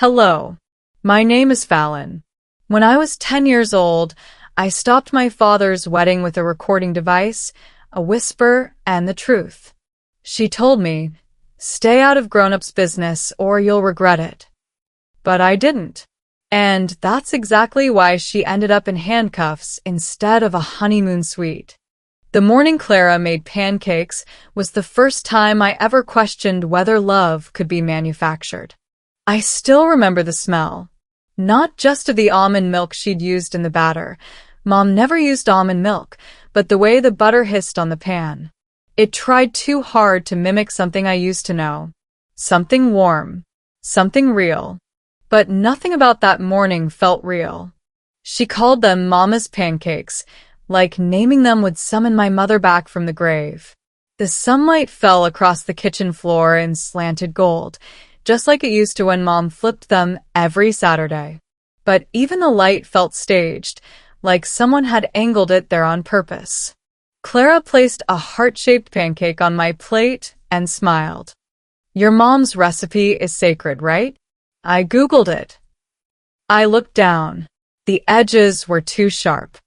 Hello. My name is Fallon. When I was 10 years old, I stopped my father's wedding with a recording device, a whisper, and the truth. She told me, "Stay out of grown-ups' business or you'll regret it." But I didn't. And that's exactly why she ended up in handcuffs instead of a honeymoon suite. The morning Clara made pancakes was the first time I ever questioned whether love could be manufactured. I still remember the smell. Not just of the almond milk she'd used in the batter. Mom never used almond milk, but the way the butter hissed on the pan. It tried too hard to mimic something I used to know. Something warm. Something real. But nothing about that morning felt real. She called them Mama's pancakes, like naming them would summon my mother back from the grave. The sunlight fell across the kitchen floor in slanted gold, just like it used to when Mom flipped them every Saturday. But even the light felt staged, like someone had angled it there on purpose. Clara placed a heart-shaped pancake on my plate and smiled. "Your mom's recipe is sacred, right?" I Googled it. I looked down. The edges were too sharp.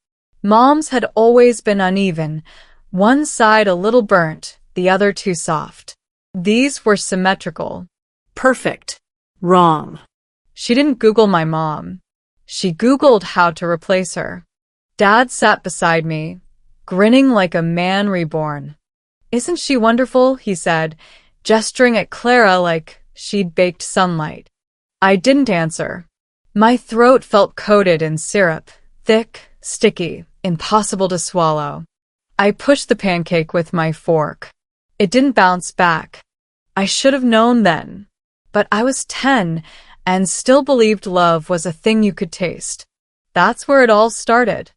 Mom's had always been uneven, one side a little burnt, the other too soft. These were symmetrical. Perfect. Wrong. She didn't Google my mom. She Googled how to replace her. Dad sat beside me, grinning like a man reborn. "Isn't she wonderful?" he said, gesturing at Clara like she'd baked sunlight. I didn't answer. My throat felt coated in syrup, thick, sticky, impossible to swallow. I pushed the pancake with my fork. It didn't bounce back. I should have known then. But I was 10 and still believed love was a thing you could taste. That's where it all started.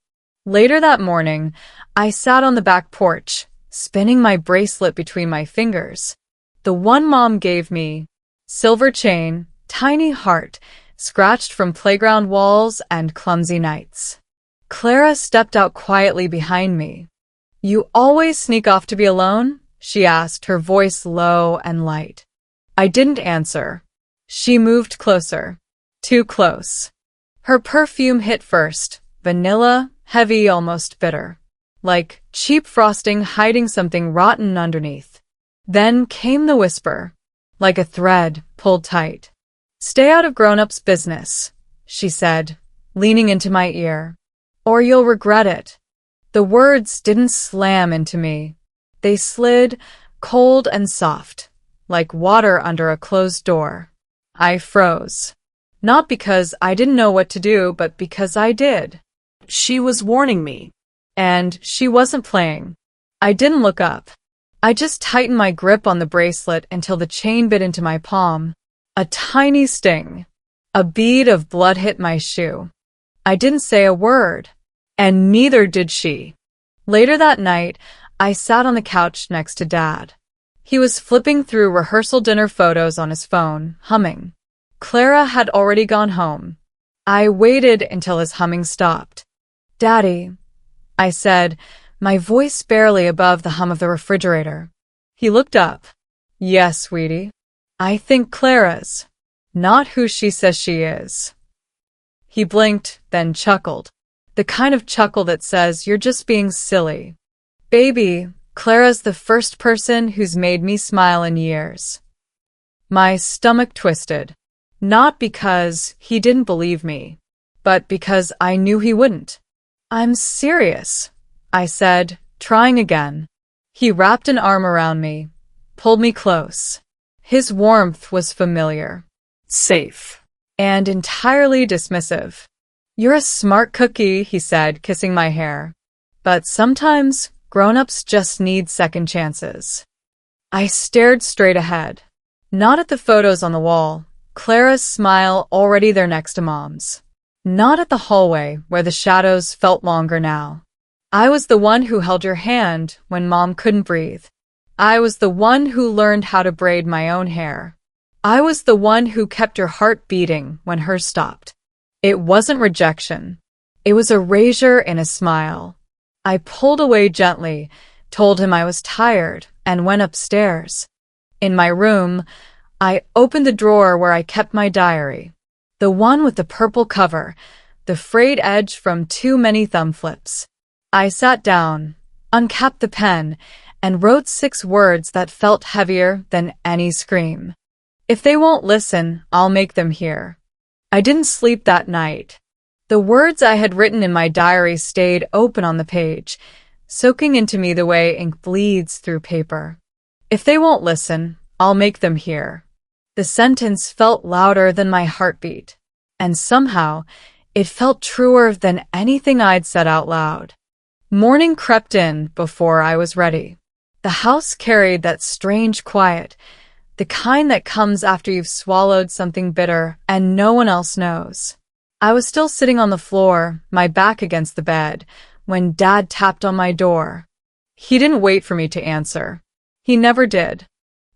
Later that morning, I sat on the back porch, spinning my bracelet between my fingers. The one Mom gave me. Silver chain, tiny heart, scratched from playground walls and clumsy nights. Clara stepped out quietly behind me. "You always sneak off to be alone?" she asked, her voice low and light. I didn't answer. She moved closer. Too close. Her perfume hit first, vanilla, heavy, almost bitter. Like cheap frosting hiding something rotten underneath. Then came the whisper, like a thread pulled tight. "Stay out of grown-ups' business," she said, leaning into my ear. "Or you'll regret it." The words didn't slam into me. They slid, cold and soft, like water under a closed door. I froze. Not because I didn't know what to do, but because I did. She was warning me. And she wasn't playing. I didn't look up. I just tightened my grip on the bracelet until the chain bit into my palm. A tiny sting. A bead of blood hit my shoe. I didn't say a word. And neither did she. Later that night, I sat on the couch next to Dad. He was flipping through rehearsal dinner photos on his phone, humming. Clara had already gone home. I waited until his humming stopped. "Daddy," I said, my voice barely above the hum of the refrigerator. He looked up. "Yes, sweetie. I think Clara's. Not who she says she is." He blinked, then chuckled. The kind of chuckle that says, "You're just being silly." "Baby, Clara's the first person who's made me smile in years." My stomach twisted. Not because he didn't believe me, but because I knew he wouldn't. "I'm serious," I said, trying again. He wrapped an arm around me, pulled me close. His warmth was familiar, safe, and entirely dismissive. "You're a smart cookie," he said, kissing my hair. "But sometimes grown-ups just need second chances." I stared straight ahead. Not at the photos on the wall, Clara's smile already there next to Mom's. Not at the hallway, where the shadows felt longer now. I was the one who held your hand when Mom couldn't breathe. I was the one who learned how to braid my own hair. I was the one who kept your heart beating when hers stopped. It wasn't rejection. It was erasure in a smile. I pulled away gently, told him I was tired, and went upstairs. In my room, I opened the drawer where I kept my diary. The one with the purple cover, the frayed edge from too many thumb flips. I sat down, uncapped the pen, and wrote 6 words that felt heavier than any scream. If they won't listen, I'll make them hear. I didn't sleep that night. The words I had written in my diary stayed open on the page, soaking into me the way ink bleeds through paper. If they won't listen, I'll make them hear. The sentence felt louder than my heartbeat, and somehow it felt truer than anything I'd said out loud. Morning crept in before I was ready. The house carried that strange quiet, the kind that comes after you've swallowed something bitter and no one else knows. I was still sitting on the floor, my back against the bed, when Dad tapped on my door. He didn't wait for me to answer. He never did.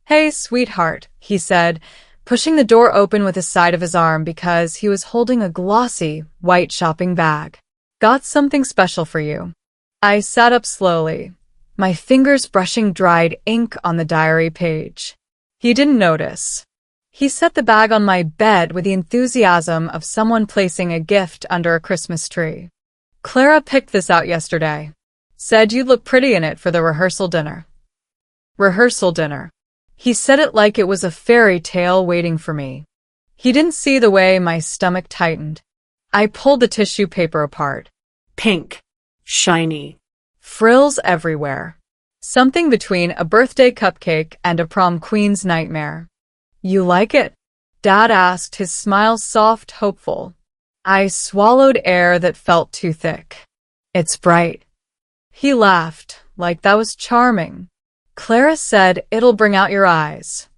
"Hey, sweetheart," he said, pushing the door open with the side of his arm because he was holding a glossy, white shopping bag. "Got something special for you." I sat up slowly, my fingers brushing dried ink on the diary page. He didn't notice. He set the bag on my bed with the enthusiasm of someone placing a gift under a Christmas tree. "Clara picked this out yesterday. Said you'd look pretty in it for the rehearsal dinner." Rehearsal dinner. He said it like it was a fairy tale waiting for me. He didn't see the way my stomach tightened. I pulled the tissue paper apart. Pink. Shiny. Frills everywhere. Something between a birthday cupcake and a prom queen's nightmare. "You like it?" Dad asked, his smile soft, hopeful. I swallowed air that felt too thick. "It's bright." He laughed, like that was charming. "Clara said it'll bring out your eyes."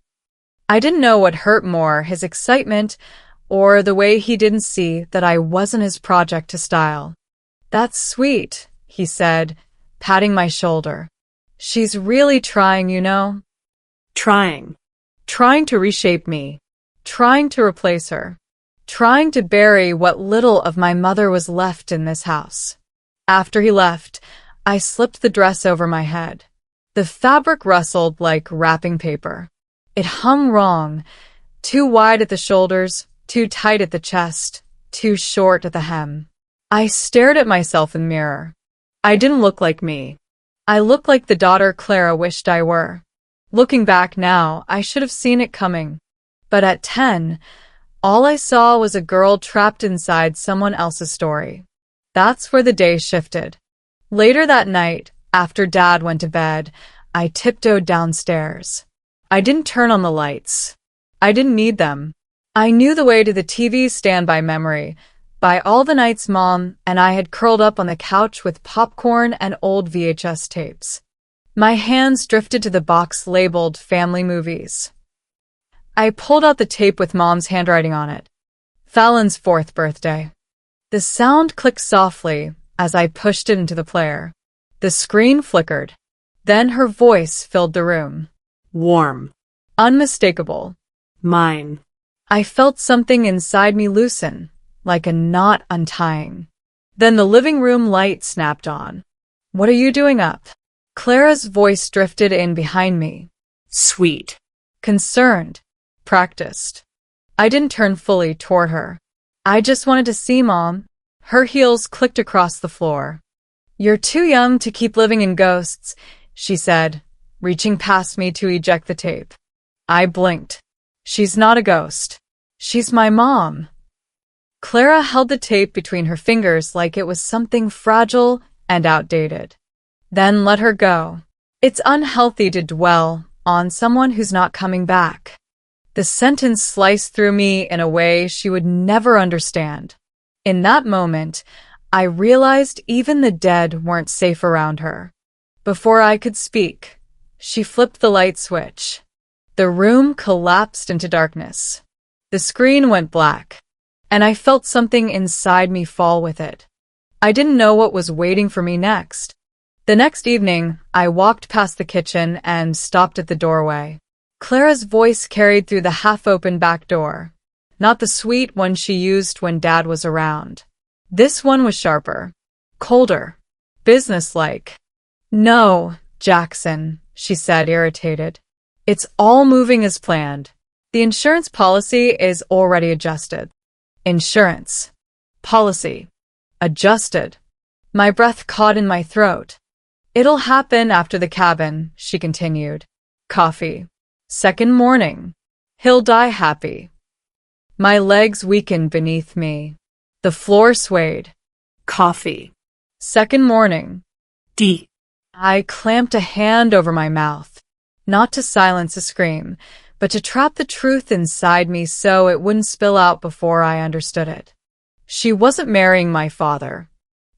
I didn't know what hurt more, his excitement or the way he didn't see that I wasn't his project to style. "That's sweet," he said, patting my shoulder. "She's really trying, you know." Trying. Trying to reshape me. Trying to replace her. Trying to bury what little of my mother was left in this house. After he left, I slipped the dress over my head. The fabric rustled like wrapping paper. It hung wrong, too wide at the shoulders, too tight at the chest, too short at the hem. I stared at myself in the mirror. I didn't look like me. I looked like the daughter Clara wished I were. Looking back now, I should have seen it coming. But at 10, all I saw was a girl trapped inside someone else's story. That's where the day shifted. Later that night, after Dad went to bed, I tiptoed downstairs. I didn't turn on the lights. I didn't need them. I knew the way to the TV stand by memory, by all the nights Mom and I had curled up on the couch with popcorn and old VHS tapes. My hands drifted to the box labeled Family Movies. I pulled out the tape with Mom's handwriting on it. Fallon's 4th birthday. The sound clicked softly as I pushed it into the player. The screen flickered. Then her voice filled the room. Warm. Unmistakable. Mine. I felt something inside me loosen, like a knot untying. Then the living room light snapped on. "What are you doing up?" Clara's voice drifted in behind me. Sweet. Concerned. Practiced. I didn't turn fully toward her. "I just wanted to see Mom." Her heels clicked across the floor. "You're too young to keep living in ghosts," she said, reaching past me to eject the tape. I blinked. "She's not a ghost. She's my mom." Clara held the tape between her fingers like it was something fragile and outdated. Then let her go. It's unhealthy to dwell on someone who's not coming back. The sentence sliced through me in a way she would never understand. In that moment, I realized even the dead weren't safe around her. Before I could speak, she flipped the light switch. The room collapsed into darkness. The screen went black, and I felt something inside me fall with it. I didn't know what was waiting for me next. The next evening, I walked past the kitchen and stopped at the doorway. Clara's voice carried through the half-open back door. Not the sweet one she used when Dad was around. This one was sharper, colder, businesslike. "No, Jackson," she said, irritated. "It's all moving as planned. The insurance policy is already adjusted. insurance, policy, adjusted. My breath caught in my throat. It'll happen after the cabin, she continued. Coffee. Second morning. He'll die happy. My legs weakened beneath me. The floor swayed. Coffee. Second morning. D. I clamped a hand over my mouth, not to silence a scream, but to trap the truth inside me so it wouldn't spill out before I understood it. She wasn't marrying my father.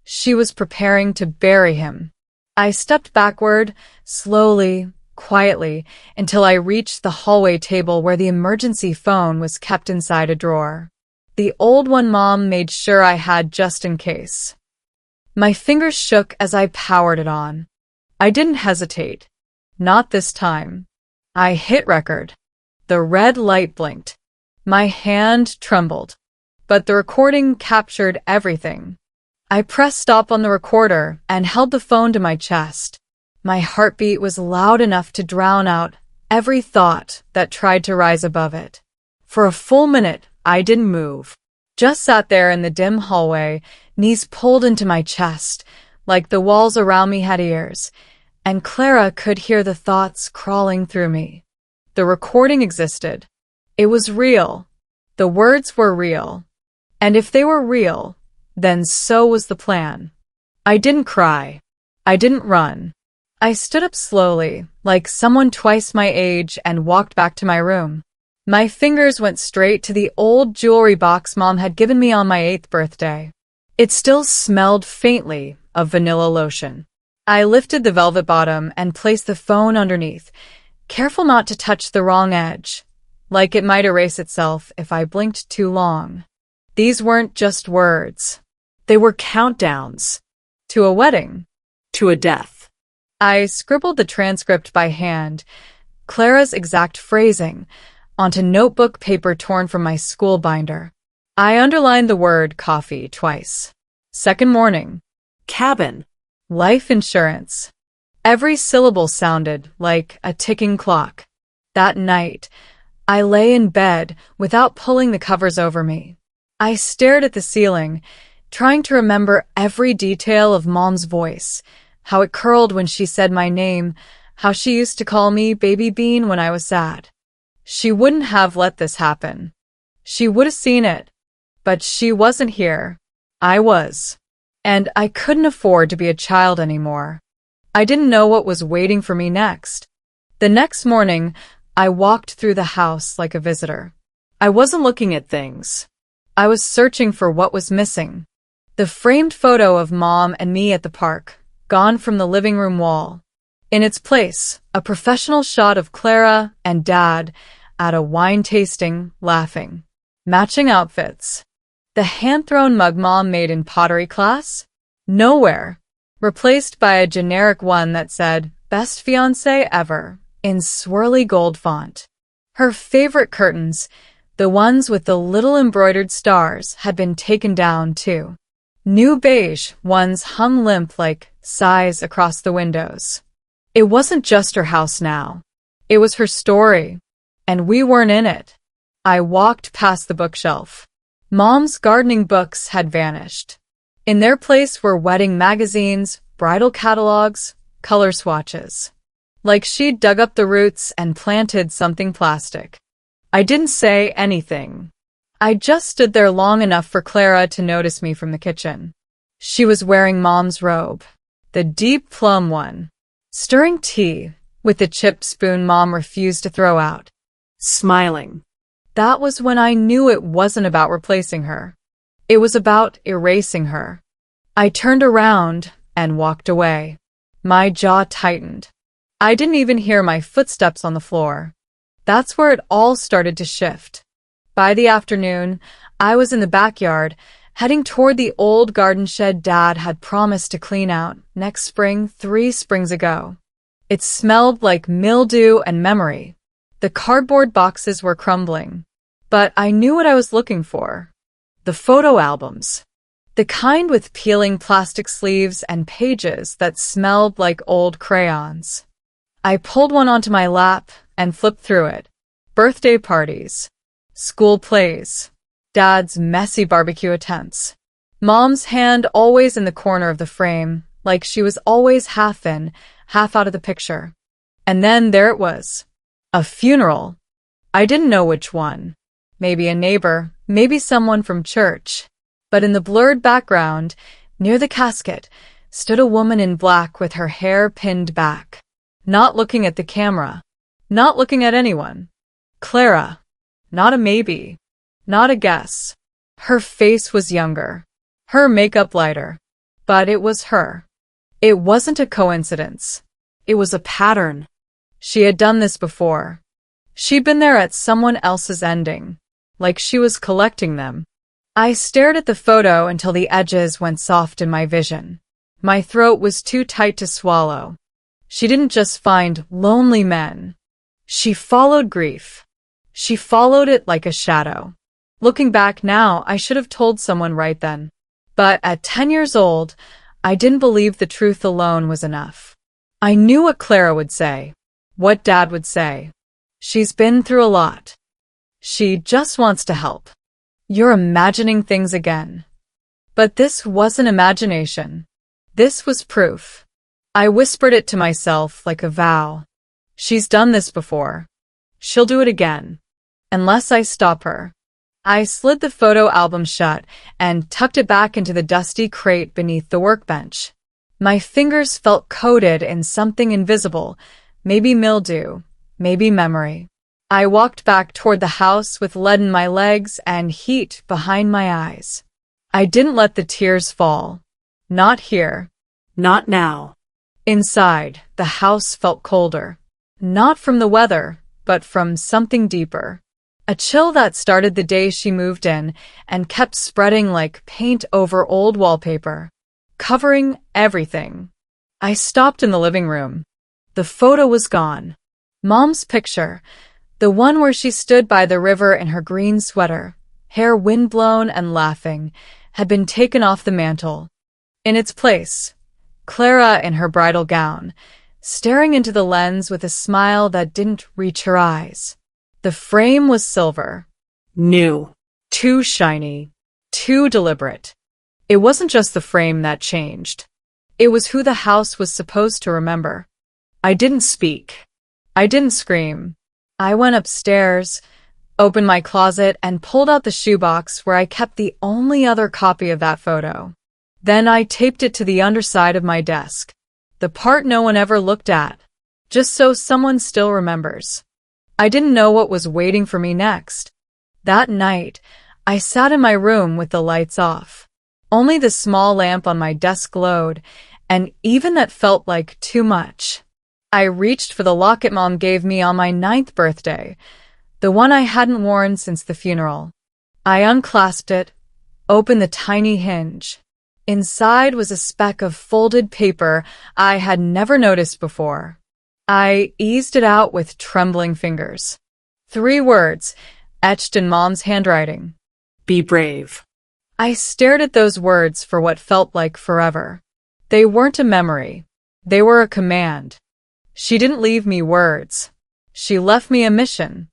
She was preparing to bury him. I stepped backward, slowly, quietly, until I reached the hallway table where the emergency phone was kept inside a drawer. The old one Mom made sure I had just in case. My fingers shook as I powered it on. I didn't hesitate. Not this time. I hit record. The red light blinked. My hand trembled. But the recording captured everything. I pressed stop on the recorder and held the phone to my chest. My heartbeat was loud enough to drown out every thought that tried to rise above it. For a full minute, I didn't move. Just sat there in the dim hallway, knees pulled into my chest, like the walls around me had ears, and Clara could hear the thoughts crawling through me. The recording existed. It was real. The words were real. And if they were real, then so was the plan. I didn't cry. I didn't run. I stood up slowly, like someone twice my age, and walked back to my room. My fingers went straight to the old jewelry box Mom had given me on my 8th birthday. It still smelled faintly of vanilla lotion. I lifted the velvet bottom and placed the phone underneath, careful not to touch the wrong edge, like it might erase itself if I blinked too long. These weren't just words. They were countdowns. To a wedding. To a death. I scribbled the transcript by hand, Clara's exact phrasing, onto notebook paper torn from my school binder. I underlined the word coffee twice. Second morning. Cabin. Life insurance. Every syllable sounded like a ticking clock. That night, I lay in bed without pulling the covers over me. I stared at the ceiling, trying to remember every detail of Mom's voice, how it curled when she said my name, how she used to call me Baby Bean when I was sad. She wouldn't have let this happen. She would have seen it. But she wasn't here. I was. And I couldn't afford to be a child anymore. I didn't know what was waiting for me next. The next morning, I walked through the house like a visitor. I wasn't looking at things. I was searching for what was missing. The framed photo of Mom and me at the park, gone from the living room wall. In its place, a professional shot of Clara and Dad at a wine tasting, laughing. Matching outfits. The hand-thrown mug Mom made in pottery class? Nowhere. Replaced by a generic one that said, Best Fiancé Ever, in swirly gold font. Her favorite curtains, the ones with the little embroidered stars, had been taken down too. New beige ones hung limp like sighs across the windows. It wasn't just her house now. It was her story. And we weren't in it. I walked past the bookshelf. Mom's gardening books had vanished. In their place were wedding magazines, bridal catalogs, color swatches. Like she'd dug up the roots and planted something plastic. I didn't say anything. I just stood there long enough for Clara to notice me from the kitchen. She was wearing Mom's robe, the deep plum one, stirring tea with the chipped spoon Mom refused to throw out. Smiling. That was when I knew it wasn't about replacing her. It was about erasing her. I turned around and walked away. My jaw tightened. I didn't even hear my footsteps on the floor. That's where it all started to shift. By the afternoon, I was in the backyard, heading toward the old garden shed Dad had promised to clean out next spring 3 springs ago. It smelled like mildew and memory. The cardboard boxes were crumbling. But I knew what I was looking for. The photo albums. The kind with peeling plastic sleeves and pages that smelled like old crayons. I pulled one onto my lap and flipped through it. Birthday parties. School plays. Dad's messy barbecue attempts. Mom's hand always in the corner of the frame, like she was always half in, half out of the picture. And then there it was. A funeral. I didn't know which one. Maybe a neighbor, maybe someone from church. But in the blurred background, near the casket, stood a woman in black with her hair pinned back. Not looking at the camera. Not looking at anyone. Clara. Not a maybe. Not a guess. Her face was younger. Her makeup lighter. But it was her. It wasn't a coincidence. It was a pattern. She had done this before. She'd been there at someone else's ending. Like she was collecting them. I stared at the photo until the edges went soft in my vision. My throat was too tight to swallow. She didn't just find lonely men. She followed grief. She followed it like a shadow. Looking back now, I should have told someone right then. But at 10 years old, I didn't believe the truth alone was enough. I knew what Clara would say. What Dad would say. She's been through a lot. She just wants to help. You're imagining things again. But this wasn't imagination. This was proof. I whispered it to myself like a vow. She's done this before. She'll do it again. Unless I stop her. I slid the photo album shut and tucked it back into the dusty crate beneath the workbench. My fingers felt coated in something invisible, maybe mildew, maybe memory. I walked back toward the house with lead in my legs and heat behind my eyes. I didn't let the tears fall. Not here. Not now. Inside, the house felt colder. Not from the weather, but from something deeper. A chill that started the day she moved in and kept spreading like paint over old wallpaper, covering everything. I stopped in the living room. The photo was gone. Mom's picture, the one where she stood by the river in her green sweater, hair windblown and laughing, had been taken off the mantel. In its place, Clara in her bridal gown, staring into the lens with a smile that didn't reach her eyes. The frame was silver. New. Too shiny. Too deliberate. It wasn't just the frame that changed. It was who the house was supposed to remember. I didn't speak. I didn't scream. I went upstairs, opened my closet, and pulled out the shoebox where I kept the only other copy of that photo. Then I taped it to the underside of my desk, the part no one ever looked at, just so someone still remembers. I didn't know what was waiting for me next. That night, I sat in my room with the lights off. Only the small lamp on my desk glowed, and even that felt like too much. I reached for the locket Mom gave me on my 9th birthday, the one I hadn't worn since the funeral. I unclasped it, opened the tiny hinge. Inside was a speck of folded paper I had never noticed before. I eased it out with trembling fingers. 3 words, etched in Mom's handwriting. Be brave. I stared at those words for what felt like forever. They weren't a memory. They were a command. She didn't leave me words. She left me a mission.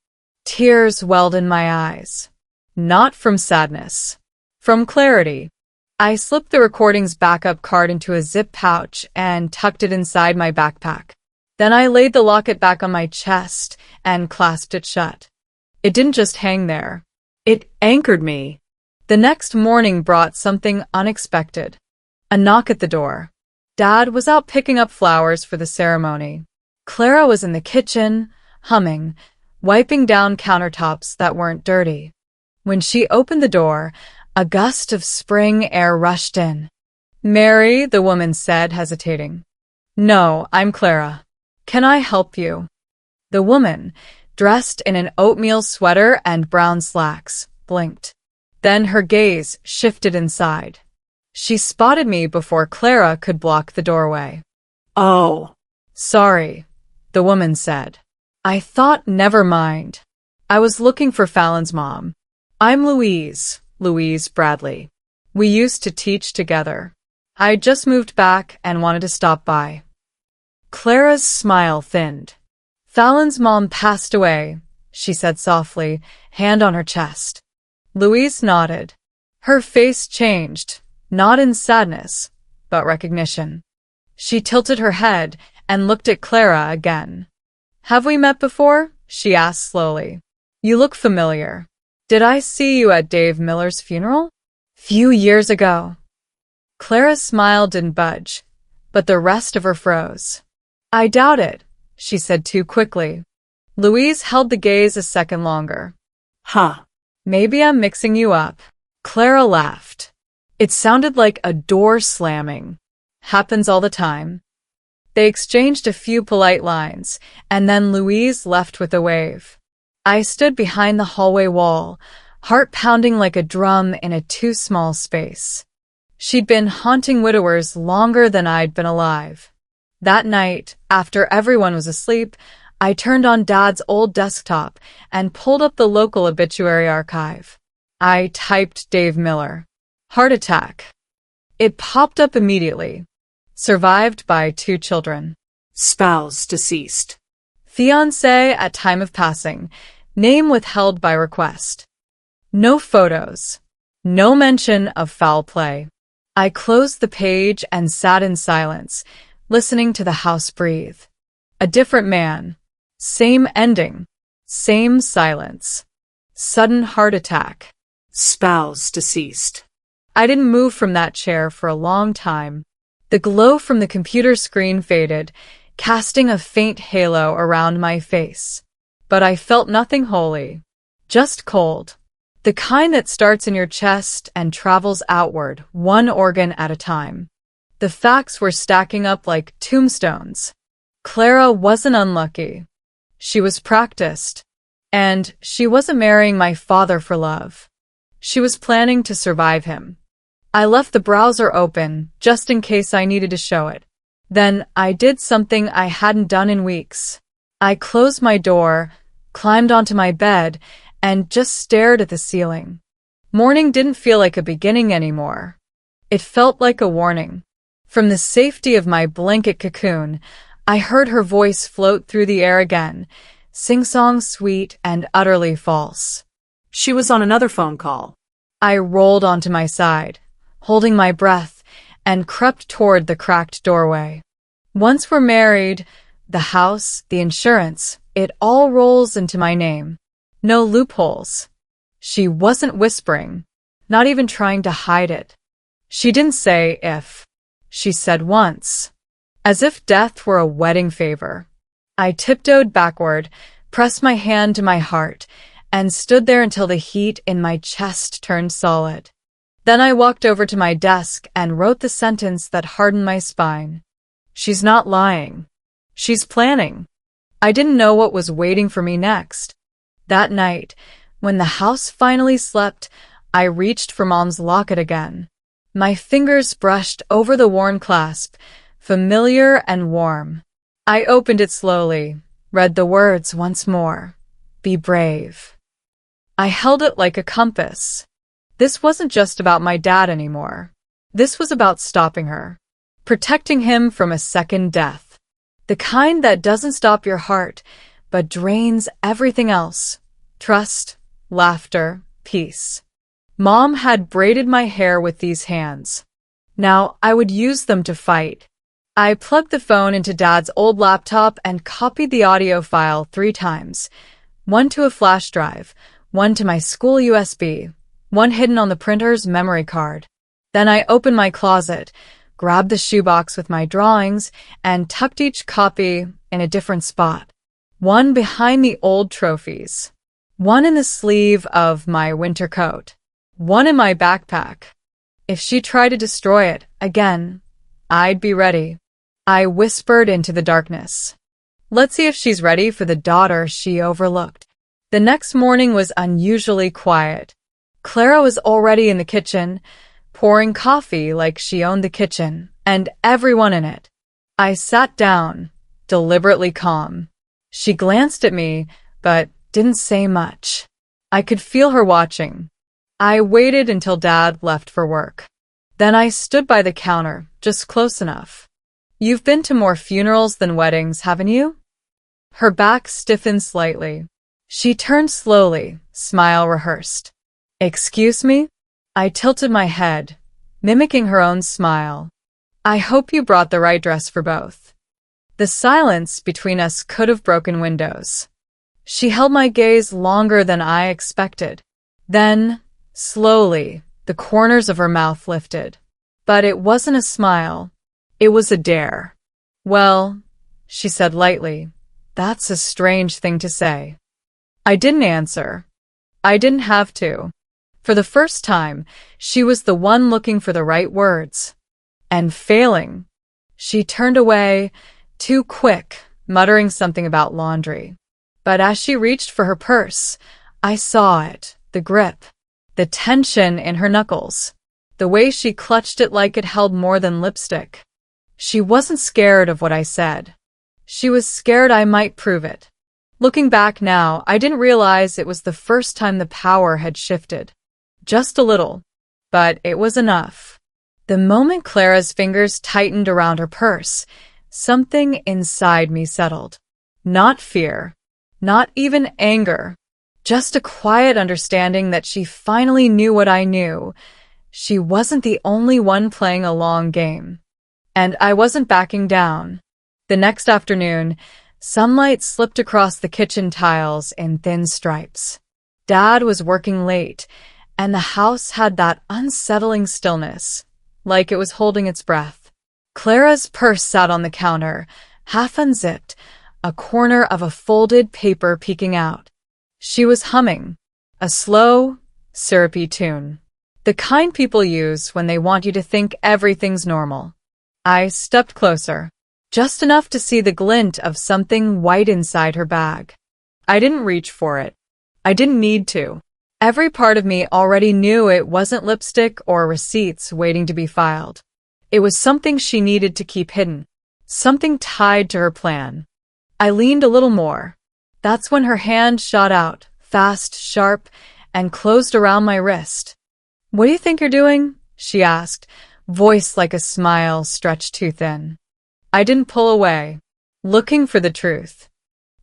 Tears welled in my eyes. Not from sadness. From clarity. I slipped the recording's backup card into a zip pouch and tucked it inside my backpack. Then I laid the locket back on my chest and clasped it shut. It didn't just hang there. It anchored me. The next morning brought something unexpected. A knock at the door. Dad was out picking up flowers for the ceremony. Clara was in the kitchen, humming, wiping down countertops that weren't dirty. When she opened the door, a gust of spring air rushed in. "Mary," the woman said, hesitating. "No, I'm Clara. Can I help you?" The woman, dressed in an oatmeal sweater and brown slacks, blinked. Then her gaze shifted inside. She spotted me before Clara could block the doorway. "Oh." "Sorry," the woman said. I thought, never mind. I was looking for Fallon's mom. "I'm Louise Bradley. We used to teach together. I just moved back and wanted to stop by." Clara's smile thinned. "Fallon's mom passed away," she said softly, hand on her chest. Louise nodded. Her face changed, not in sadness, but recognition. She tilted her head and looked at Clara again. Have we met before? She asked slowly. You look familiar. Did I see you at Dave Miller's funeral? Few years ago. Clara's smile didn't budge, but the rest of her froze. I doubt it, she said too quickly. Louise held the gaze a second longer. Huh. Maybe I'm mixing you up. Clara laughed. It sounded like a door slamming. Happens all the time. They exchanged a few polite lines, and then Louise left with a wave. I stood behind the hallway wall, heart pounding like a drum in a too small space. She'd been haunting widowers longer than I'd been alive. That night, after everyone was asleep, I turned on Dad's old desktop and pulled up the local obituary archive. I typed Dave Miller. Heart attack. It popped up immediately. Survived by 2 children. Spouse deceased. Fiancé at time of passing. Name withheld by request. No photos. No mention of foul play. I closed the page and sat in silence, listening to the house breathe. A different man. Same ending. Same silence. Sudden heart attack. Spouse deceased. I didn't move from that chair for a long time. The glow from the computer screen faded, casting a faint halo around my face. But I felt nothing holy. Just cold. The kind that starts in your chest and travels outward, one organ at a time. The facts were stacking up like tombstones. Clara wasn't unlucky. She was practiced. And she wasn't marrying my father for love. She was planning to survive him. I left the browser open, just in case I needed to show it. Then I did something I hadn't done in weeks. I closed my door, climbed onto my bed, and just stared at the ceiling. Morning didn't feel like a beginning anymore. It felt like a warning. From the safety of my blanket cocoon, I heard her voice float through the air again, sing-song sweet and utterly false. She was on another phone call. I rolled onto my side, holding my breath, and crept toward the cracked doorway. Once we're married, the house, the insurance, it all rolls into my name. No loopholes. She wasn't whispering, not even trying to hide it. She didn't say if. She said once. As if death were a wedding favor. I tiptoed backward, pressed my hand to my heart, and stood there until the heat in my chest turned solid. Then I walked over to my desk and wrote the sentence that hardened my spine. She's not lying. She's planning. I didn't know what was waiting for me next. That night, when the house finally slept, I reached for Mom's locket again. My fingers brushed over the worn clasp, familiar and warm. I opened it slowly, read the words once more. Be brave. I held it like a compass. This wasn't just about my dad anymore. This was about stopping her. Protecting him from a second death. The kind that doesn't stop your heart, but drains everything else. Trust, laughter, peace. Mom had braided my hair with these hands. Now I would use them to fight. I plugged the phone into Dad's old laptop and copied the audio file 3 times. One to a flash drive, one to my school USB, one hidden on the printer's memory card. Then I opened my closet, grabbed the shoebox with my drawings, and tucked each copy in a different spot. One behind the old trophies. One in the sleeve of my winter coat. One in my backpack. If she tried to destroy it, again, I'd be ready. I whispered into the darkness. Let's see if she's ready for the daughter she overlooked. The next morning was unusually quiet. Clara was already in the kitchen, pouring coffee like she owned the kitchen, and everyone in it. I sat down, deliberately calm. She glanced at me, but didn't say much. I could feel her watching. I waited until Dad left for work. Then I stood by the counter, just close enough. You've been to more funerals than weddings, haven't you? Her back stiffened slightly. She turned slowly, smile rehearsed. Excuse me? I tilted my head, mimicking her own smile. I hope you brought the right dress for both. The silence between us could have broken windows. She held my gaze longer than I expected. Then, slowly, the corners of her mouth lifted. But it wasn't a smile. It was a dare. Well, she said lightly, that's a strange thing to say. I didn't answer. I didn't have to. For the first time, she was the one looking for the right words. And failing. She turned away, too quick, muttering something about laundry. But as she reached for her purse, I saw it, the grip, the tension in her knuckles, the way she clutched it like it held more than lipstick. She wasn't scared of what I said. She was scared I might prove it. Looking back now, I didn't realize it was the first time the power had shifted. Just a little, but it was enough. The moment Clara's fingers tightened around her purse, something inside me settled. Not fear, not even anger, just a quiet understanding that she finally knew what I knew. She wasn't the only one playing a long game. And I wasn't backing down. The next afternoon, sunlight slipped across the kitchen tiles in thin stripes. Dad was working late, and the house had that unsettling stillness, like it was holding its breath. Clara's purse sat on the counter, half unzipped, a corner of a folded paper peeking out. She was humming, a slow, syrupy tune. The kind people use when they want you to think everything's normal. I stepped closer, just enough to see the glint of something white inside her bag. I didn't reach for it. I didn't need to. Every part of me already knew it wasn't lipstick or receipts waiting to be filed. It was something she needed to keep hidden, something tied to her plan. I leaned a little more. That's when her hand shot out, fast, sharp, and closed around my wrist. "What do you think you're doing?" she asked, voice like a smile stretched too thin. I didn't pull away, looking for the truth.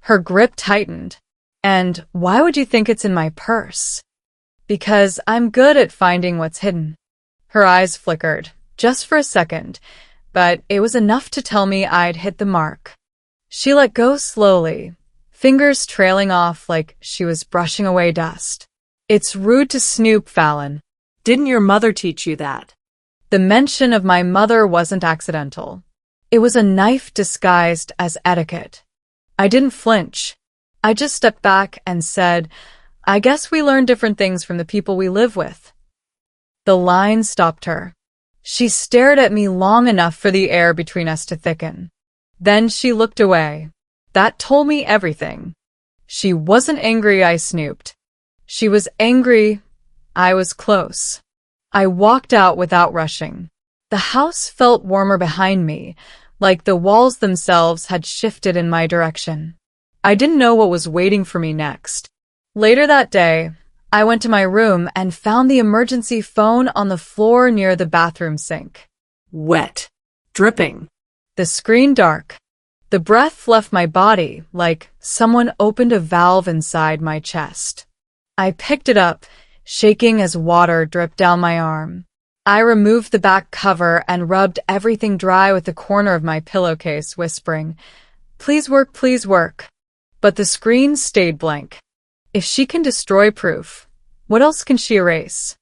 Her grip tightened. "And why would you think it's in my purse?" "Because I'm good at finding what's hidden." Her eyes flickered, just for a second, but it was enough to tell me I'd hit the mark. She let go slowly, fingers trailing off like she was brushing away dust. "It's rude to snoop, Fallon." Didn't your mother teach you that? The mention of my mother wasn't accidental. It was a knife disguised as etiquette. I didn't flinch. I just stepped back and said, "I guess we learn different things from the people we live with." The line stopped her. She stared at me long enough for the air between us to thicken. Then she looked away. That told me everything. She wasn't angry I snooped. She was angry I was close. I walked out without rushing. The house felt warmer behind me, like the walls themselves had shifted in my direction. I didn't know what was waiting for me next. Later that day, I went to my room and found the emergency phone on the floor near the bathroom sink. Wet. Dripping. The screen dark. The breath left my body like someone opened a valve inside my chest. I picked it up, shaking as water dripped down my arm. I removed the back cover and rubbed everything dry with the corner of my pillowcase, whispering, "Please work, please work." But the screen stayed blank. If she can destroy proof, what else can she erase?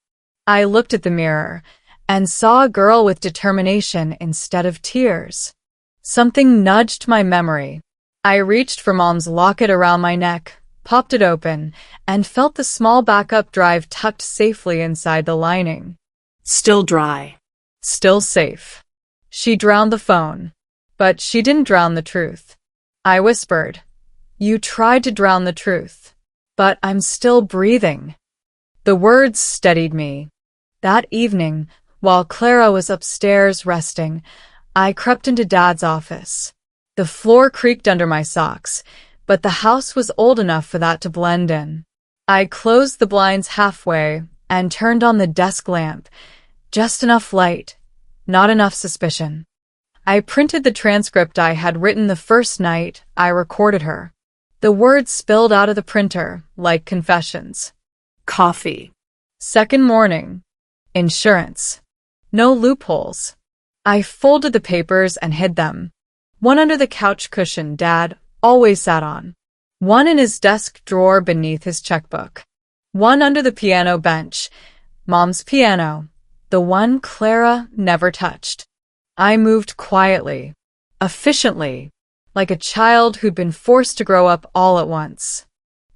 I looked at the mirror and saw a girl with determination instead of tears. Something nudged my memory. I reached for Mom's locket around my neck, popped it open, and felt the small backup drive tucked safely inside the lining. Still dry. Still safe. She drowned the phone, but she didn't drown the truth. I whispered, "You tried to drown the truth, but I'm still breathing." The words steadied me. That evening, while Clara was upstairs resting, I crept into Dad's office. The floor creaked under my socks, but the house was old enough for that to blend in. I closed the blinds halfway and turned on the desk lamp. Just enough light, not enough suspicion. I printed the transcript I had written the first night I recorded her. The words spilled out of the printer like confessions. Coffee. Second morning. Insurance. No loopholes. I folded the papers and hid them. One under the couch cushion Dad always sat on. One in his desk drawer beneath his checkbook. One under the piano bench, Mom's piano, the one Clara never touched. I moved quietly, efficiently, like a child who'd been forced to grow up all at once.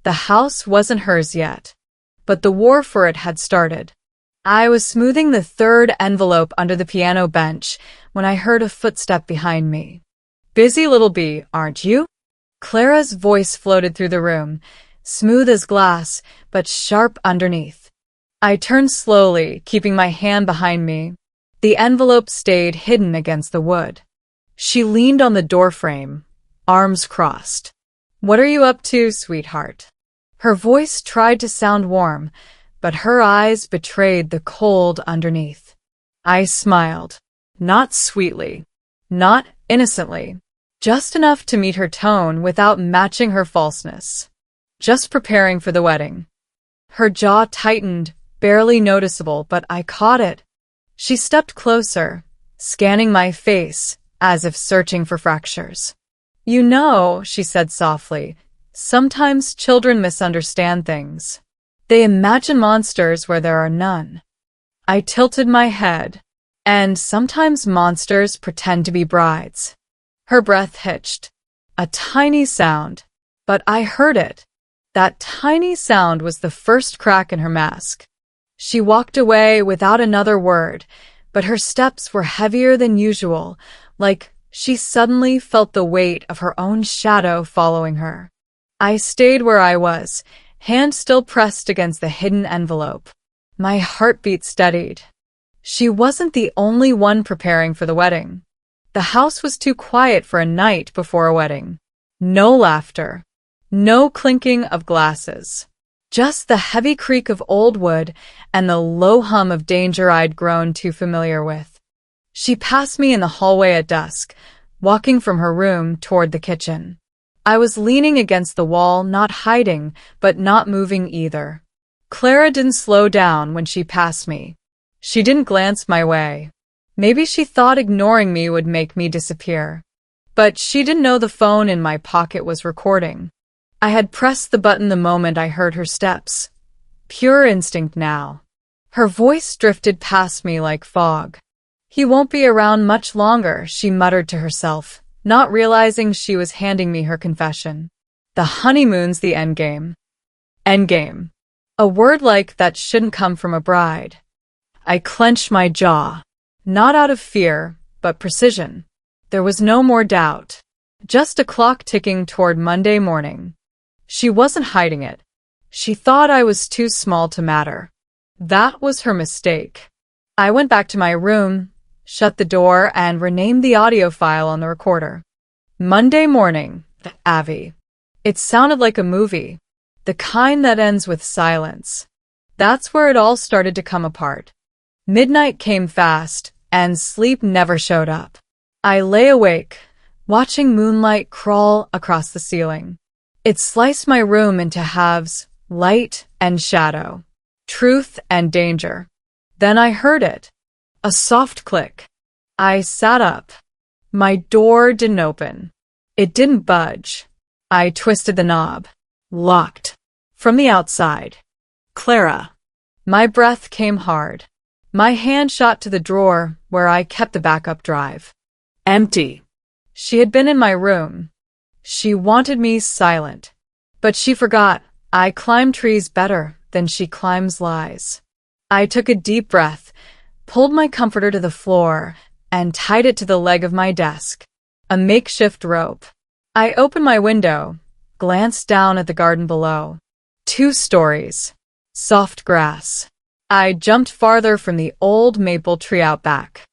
The house wasn't hers yet, but the war for it had started. I was smoothing the third envelope under the piano bench when I heard a footstep behind me. Busy little bee, aren't you? Clara's voice floated through the room, smooth as glass, but sharp underneath. I turned slowly, keeping my hand behind me. The envelope stayed hidden against the wood. She leaned on the doorframe, arms crossed. What are you up to, sweetheart? Her voice tried to sound warm, but her eyes betrayed the cold underneath. I smiled, not sweetly, not innocently, just enough to meet her tone without matching her falseness. Just preparing for the wedding. Her jaw tightened, barely noticeable, but I caught it. She stepped closer, scanning my face, as if searching for fractures. You know, she said softly, sometimes children misunderstand things. They imagine monsters where there are none. I tilted my head, and sometimes monsters pretend to be brides. Her breath hitched. A tiny sound, but I heard it. That tiny sound was the first crack in her mask. She walked away without another word, but her steps were heavier than usual, like she suddenly felt the weight of her own shadow following her. I stayed where I was, hand still pressed against the hidden envelope. My heartbeat steadied. She wasn't the only one preparing for the wedding. The house was too quiet for a night before a wedding. No laughter. No clinking of glasses. Just the heavy creak of old wood and the low hum of danger I'd grown too familiar with. She passed me in the hallway at dusk, walking from her room toward the kitchen. I was leaning against the wall, not hiding, but not moving either. Clara didn't slow down when she passed me. She didn't glance my way. Maybe she thought ignoring me would make me disappear. But she didn't know the phone in my pocket was recording. I had pressed the button the moment I heard her steps. Pure instinct now. Her voice drifted past me like fog. He won't be around much longer, she muttered to herself, not realizing she was handing me her confession. The honeymoon's the endgame. Endgame. A word like that shouldn't come from a bride. I clenched my jaw. Not out of fear, but precision. There was no more doubt. Just a clock ticking toward Monday morning. She wasn't hiding it. She thought I was too small to matter. That was her mistake. I went back to my room, shut the door, and renamed the audio file on the recorder. Monday morning, Avi. It sounded like a movie. The kind that ends with silence. That's where it all started to come apart. Midnight came fast, and sleep never showed up. I lay awake, watching moonlight crawl across the ceiling. It sliced my room into halves, light and shadow, truth and danger. Then I heard it. A soft click. I sat up. My door didn't open. It didn't budge. I twisted the knob. Locked. From the outside. Clara. My breath came hard. My hand shot to the drawer where I kept the backup drive. Empty. She had been in my room. She wanted me silent. But she forgot I climb trees better than she climbs lies. I took a deep breath, pulled my comforter to the floor, and tied it to the leg of my desk. A makeshift rope. I opened my window, glanced down at the garden below. 2 stories. Soft grass. I jumped farther from the old maple tree out back.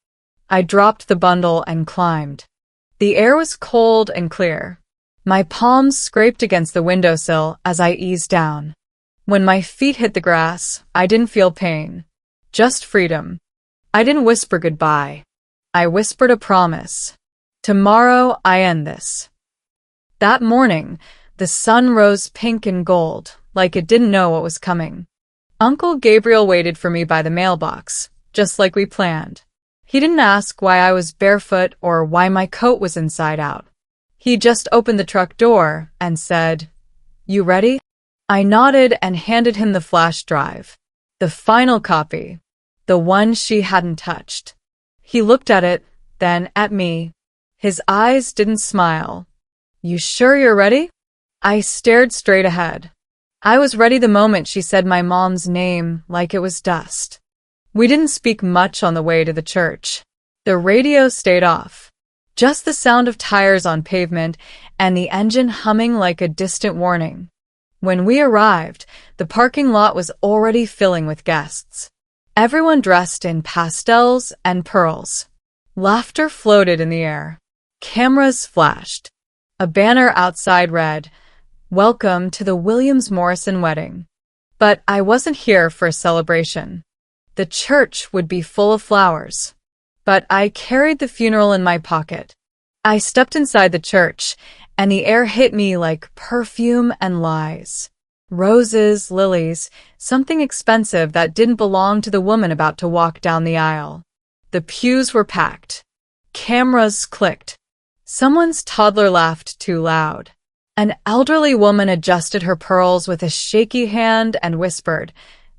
I dropped the bundle and climbed. The air was cold and clear. My palms scraped against the windowsill as I eased down. When my feet hit the grass, I didn't feel pain. Just freedom. I didn't whisper goodbye. I whispered a promise. Tomorrow I end this. That morning, the sun rose pink and gold, like it didn't know what was coming. Uncle Gabriel waited for me by the mailbox, just like we planned. He didn't ask why I was barefoot or why my coat was inside out. He just opened the truck door and said, "You ready?" I nodded and handed him the flash drive. The final copy. The one she hadn't touched. He looked at it, then at me. His eyes didn't smile. "You sure you're ready?" I stared straight ahead. I was ready the moment she said my mom's name like it was dust. We didn't speak much on the way to the church. The radio stayed off. Just the sound of tires on pavement and the engine humming like a distant warning. When we arrived, the parking lot was already filling with guests. Everyone dressed in pastels and pearls. Laughter floated in the air. Cameras flashed. A banner outside read, "Welcome to the Williams-Morrison wedding." But I wasn't here for a celebration. The church would be full of flowers. But I carried the funeral in my pocket. I stepped inside the church, and the air hit me like perfume and lies. Roses, lilies, something expensive that didn't belong to the woman about to walk down the aisle. The pews were packed. Cameras clicked. Someone's toddler laughed too loud. An elderly woman adjusted her pearls with a shaky hand and whispered,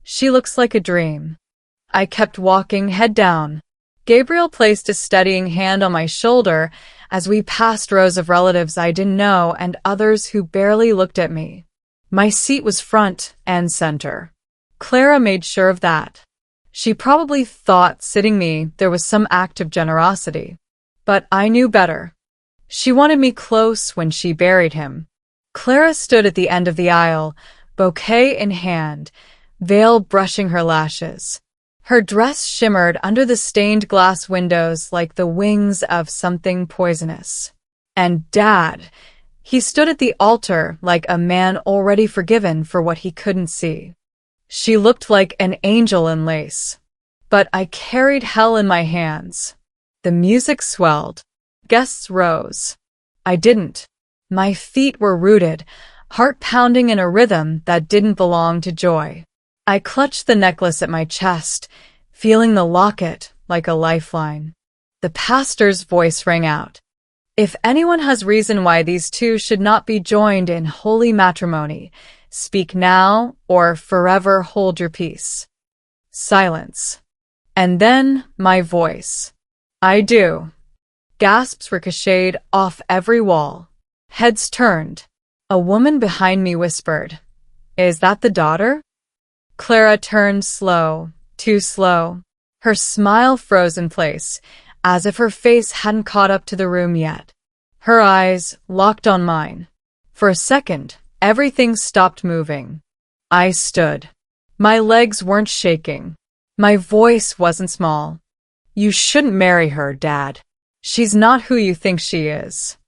"She looks like a dream." I kept walking, head down. Gabriel placed a steadying hand on my shoulder as we passed rows of relatives I didn't know and others who barely looked at me. My seat was front and center. Clara made sure of that. She probably thought sitting me there was some act of generosity. But I knew better. She wanted me close when she buried him. Clara stood at the end of the aisle, bouquet in hand, veil brushing her lashes. Her dress shimmered under the stained glass windows like the wings of something poisonous. And Dad, he stood at the altar like a man already forgiven for what he couldn't see. She looked like an angel in lace. But I carried hell in my hands. The music swelled. Guests rose. I didn't. My feet were rooted, heart pounding in a rhythm that didn't belong to joy. I clutched the necklace at my chest, feeling the locket like a lifeline. The pastor's voice rang out. "If anyone has reason why these two should not be joined in holy matrimony, speak now or forever hold your peace." Silence. And then my voice. "I do." Gasps ricocheted off every wall. Heads turned. A woman behind me whispered, "Is that the daughter?" Clara turned slow, too slow. Her smile froze in place, as if her face hadn't caught up to the room yet. Her eyes locked on mine. For a second, everything stopped moving. I stood. My legs weren't shaking. My voice wasn't small. "You shouldn't marry her, Dad. She's not who you think she is."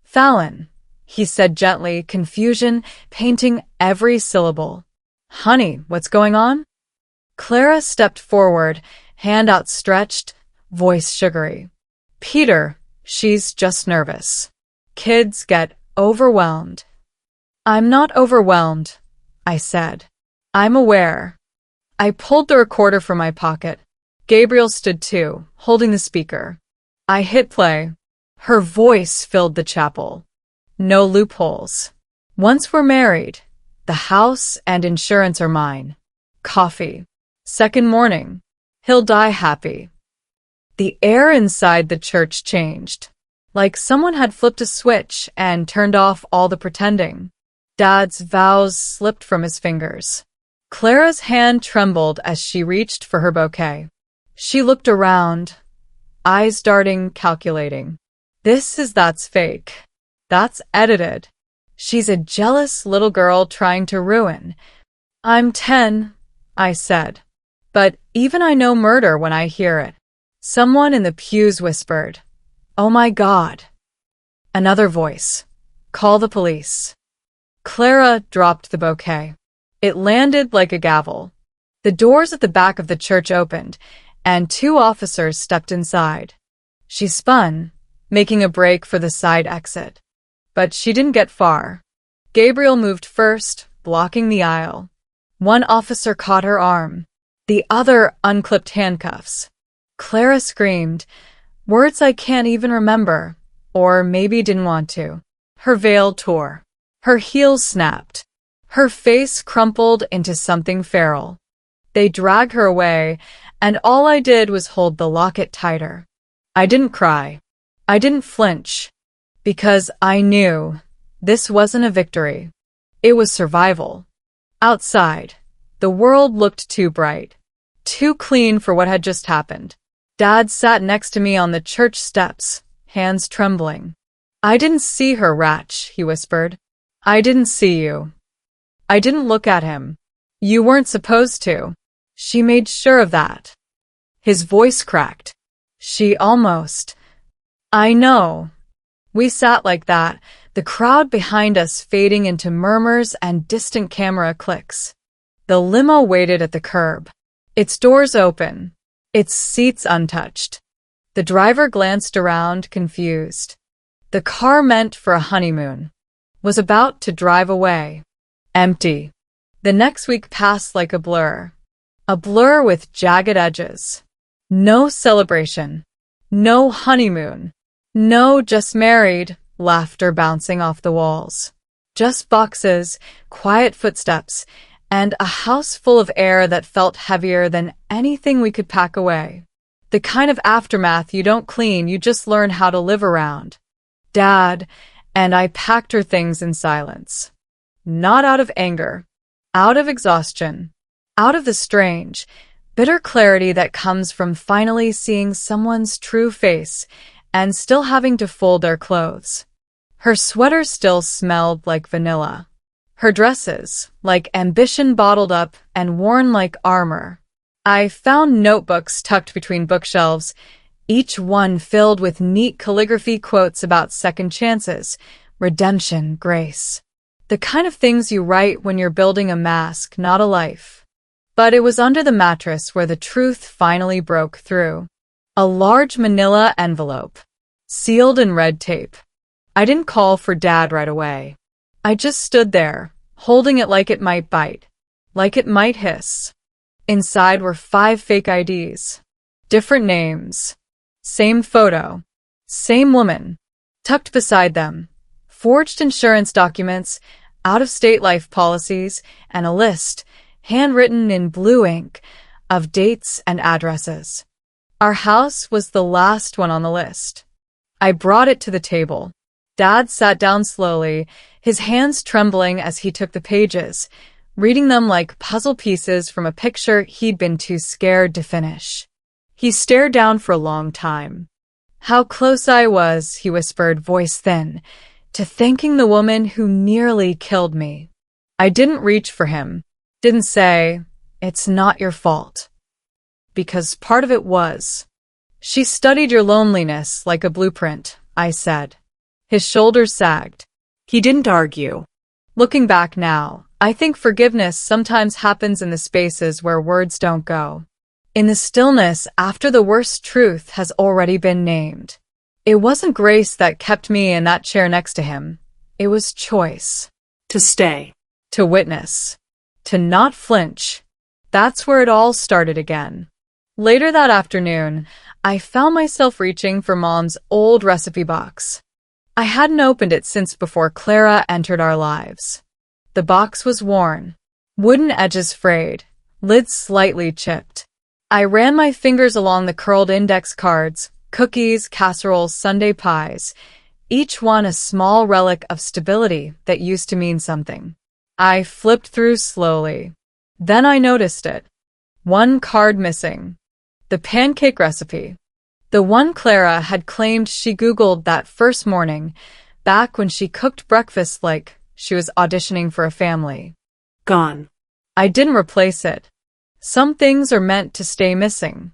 "Fallon," he said gently, confusion painting every syllable. "Honey, what's going on?" Clara stepped forward, hand outstretched, voice sugary. "Peter, she's just nervous. Kids get overwhelmed." "I'm not overwhelmed," I said. "I'm aware." I pulled the recorder from my pocket. Gabriel stood too, holding the speaker. I hit play. Her voice filled the chapel. "No loopholes. Once we're married, the house and insurance are mine. Coffee. Second morning. He'll die happy." The air inside the church changed. Like someone had flipped a switch and turned off all the pretending. Dad's vows slipped from his fingers. Clara's hand trembled as she reached for her bouquet. She looked around, eyes darting, calculating. That's fake. That's edited. She's a jealous little girl trying to ruin. "I'm 10, I said. But even I know murder when I hear it. Someone in the pews whispered, "Oh my God." Another voice, "Call the police." Clara dropped the bouquet. It landed like a gavel. The doors at the back of the church opened, and 2 officers stepped inside. She spun, making a break for the side exit. But she didn't get far. Gabriel moved first, blocking the aisle. One officer caught her arm. The other unclipped handcuffs. Clara screamed, words I can't even remember, or maybe didn't want to. Her veil tore. Her heels snapped. Her face crumpled into something feral. They dragged her away, and all I did was hold the locket tighter. I didn't cry. I didn't flinch. Because I knew this wasn't a victory. It was survival. Outside, the world looked too bright, too clean for what had just happened. Dad sat next to me on the church steps, hands trembling. I didn't see her, Ratch, he whispered. I didn't see you. I didn't look at him. You weren't supposed to. She made sure of that. His voice cracked. She almost. I know. We sat like that, the crowd behind us fading into murmurs and distant camera clicks. The limo waited at the curb, its doors open, its seats untouched. The driver glanced around, confused. The car meant for a honeymoon was about to drive away. Empty. The next week passed like a blur with jagged edges. No celebration. No honeymoon. No just married, laughter bouncing off the walls. Just boxes, quiet footsteps, and a house full of air that felt heavier than anything we could pack away. The kind of aftermath you don't clean, you just learn how to live around. Dad and I packed her things in silence. Not out of anger, out of exhaustion, out of the strange, bitter clarity that comes from finally seeing someone's true face and still having to fold their clothes. Her sweater still smelled like vanilla. Her dresses, like ambition bottled up and worn like armor. I found notebooks tucked between bookshelves, each one filled with neat calligraphy quotes about second chances, redemption, grace. The kind of things you write when you're building a mask, not a life. But it was under the mattress where the truth finally broke through. A large manila envelope, sealed in red tape. I didn't call for Dad right away. I just stood there, holding it like it might bite, like it might hiss. Inside were 5 fake IDs. Different names. Same photo. Same woman. Tucked beside them, forged insurance documents, out-of-state life policies, and a list, handwritten in blue ink, of dates and addresses. Our house was the last one on the list. I brought it to the table. Dad sat down slowly, his hands trembling as he took the pages, reading them like puzzle pieces from a picture he'd been too scared to finish. He stared down for a long time. How close I was, he whispered, voice thin, to thanking the woman who nearly killed me. I didn't reach for him, didn't say, "It's not your fault." Because part of it was. She studied your loneliness like a blueprint, I said. His shoulders sagged. He didn't argue. Looking back now, I think forgiveness sometimes happens in the spaces where words don't go. In the stillness after the worst truth has already been named. It wasn't grace that kept me in that chair next to him. It was choice. To stay. To witness. To not flinch. That's where it all started again. Later that afternoon, I found myself reaching for Mom's old recipe box. I hadn't opened it since before Clara entered our lives. The box was worn, wooden edges frayed, lid slightly chipped. I ran my fingers along the curled index cards, cookies, casseroles, Sunday pies, each one a small relic of stability that used to mean something. I flipped through slowly. Then I noticed it. One card missing. The pancake recipe. The one Clara had claimed she Googled that first morning, back when she cooked breakfast like she was auditioning for a family. Gone. I didn't replace it. Some things are meant to stay missing.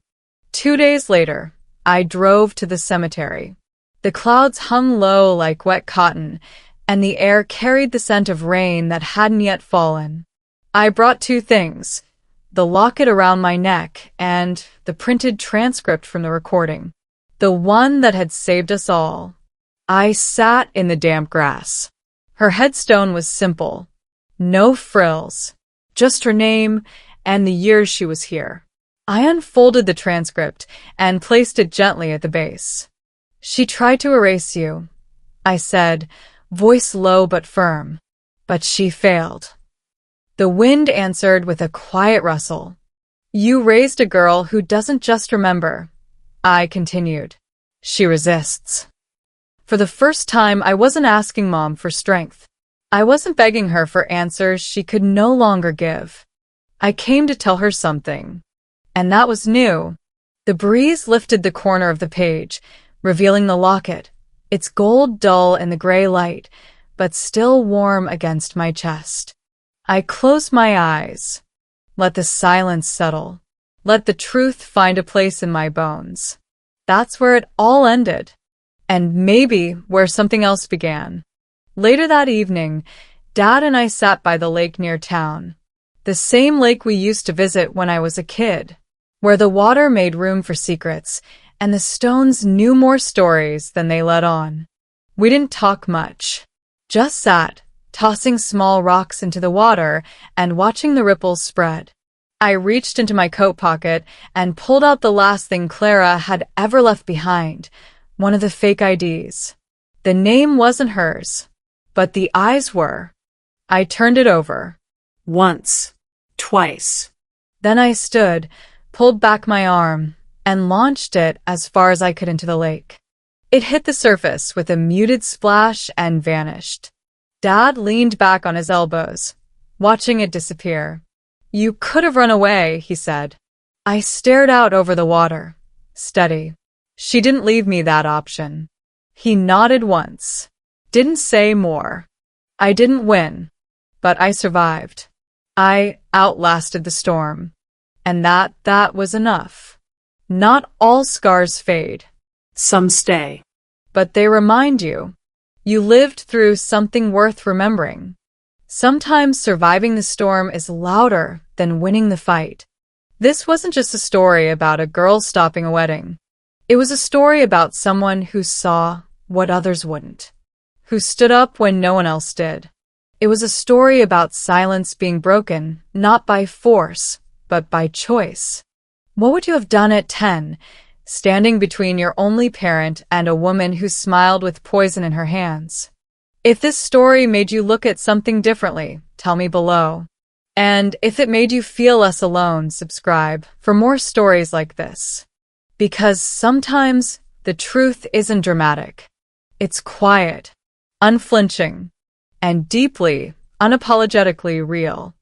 2 days later, I drove to the cemetery. The clouds hung low like wet cotton, and the air carried the scent of rain that hadn't yet fallen. I brought 2 things. The locket around my neck and the printed transcript from the recording. The one that had saved us all. I sat in the damp grass. Her headstone was simple. No frills. just her name and the years she was here. I unfolded the transcript and placed it gently at the base. She tried to erase you, I said, voice low but firm. But she failed. The wind answered with a quiet rustle. You raised a girl who doesn't just remember, I continued. She resists. For the first time, I wasn't asking Mom for strength. I wasn't begging her for answers she could no longer give. I came to tell her something. And that was new. The breeze lifted the corner of the page, revealing the locket, its gold dull in the gray light, but still warm against my chest. I closed my eyes. Let the silence settle. Let the truth find a place in my bones. That's where it all ended. And maybe where something else began. Later that evening, Dad and I sat by the lake near town. The same lake we used to visit when I was a kid, where the water made room for secrets, and the stones knew more stories than they let on. We didn't talk much, just sat, tossing small rocks into the water and watching the ripples spread. I reached into my coat pocket and pulled out the last thing Clara had ever left behind, one of the fake IDs. The name wasn't hers, but the eyes were. I turned it over. Once. Twice. Then I stood, pulled back my arm, and launched it as far as I could into the lake. It hit the surface with a muted splash and vanished. Dad leaned back on his elbows, watching it disappear. You could have run away, he said. I stared out over the water, steady. She didn't leave me that option. He nodded once. Didn't say more. I didn't win, but I survived. I outlasted the storm. And that was enough. Not all scars fade. Some stay. But they remind you. You lived through something worth remembering. Sometimes surviving the storm is louder than winning the fight. This wasn't just a story about a girl stopping a wedding. It was a story about someone who saw what others wouldn't, who stood up when no one else did. It was a story about silence being broken, not by force, but by choice. What would you have done at 10, standing between your only parent and a woman who smiled with poison in her hands? If this story made you look at something differently, tell me below. And if it made you feel less alone, subscribe for more stories like this. Because sometimes the truth isn't dramatic. It's quiet, unflinching, and deeply, unapologetically real.